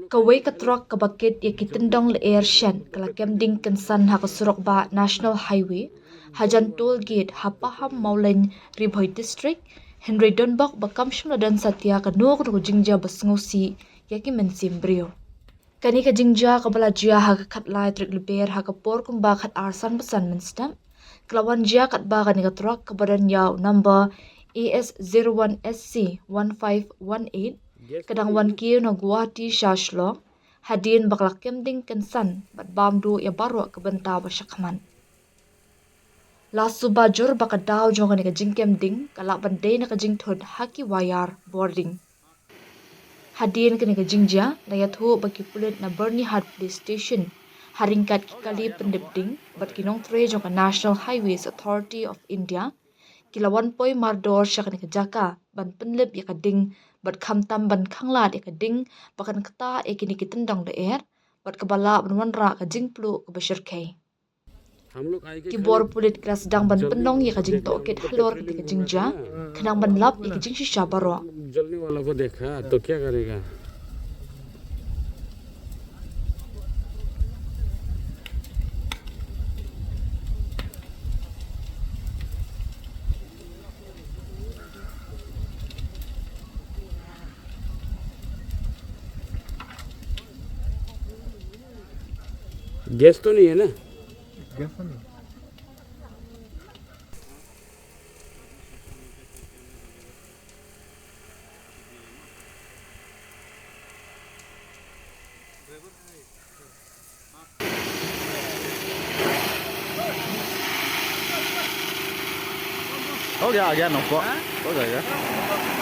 Kawai katrak kabakit ya kitendong le air shan kala kemding kensan ha kasurok ba National Highway hajan toll gate hapaham maulen Ribhoi district Henry Donbok bakam shmladan satya kanok no jingja basngosi ya ki mensim brio kani ka jingja kabala jia ha khatlai trik leber ha kapor kumba khat arsan basan menstam klawan jia kat ba kani katrak kabadan yaw number AS01SC 1518 kadang wan kiyo na Guwahati Shashlong hadin baklak kemding kensan bat bamdu ya baro kebenta basyakman. Lasu bajur bakadaw jongan ka jing kemding kalak bandai na ka jing thod haki wayar boarding. Hadin kani ka jingja layat hu baki pulit na Bernihard Police Station haringkat kikali pendepding bat kinong tre jongan National Highways Authority of India kilawan poi mardor syakani ka jaka ban penlip ya kading bat khamtam ban khanglat ya kading bakan kata ya kini kitendang de air bat kabala ban wanra ka jingplu ka bashirkai ki bor pulit kras dang ban penong ya ka jing toket halor ka jingja khnang ban lap ya ka jing shisha baro जलने वाला को देखा तो क्या करेगा गैस तो नहीं है ना गैस तो नहीं हो गया आ गया नौको हो जाएगा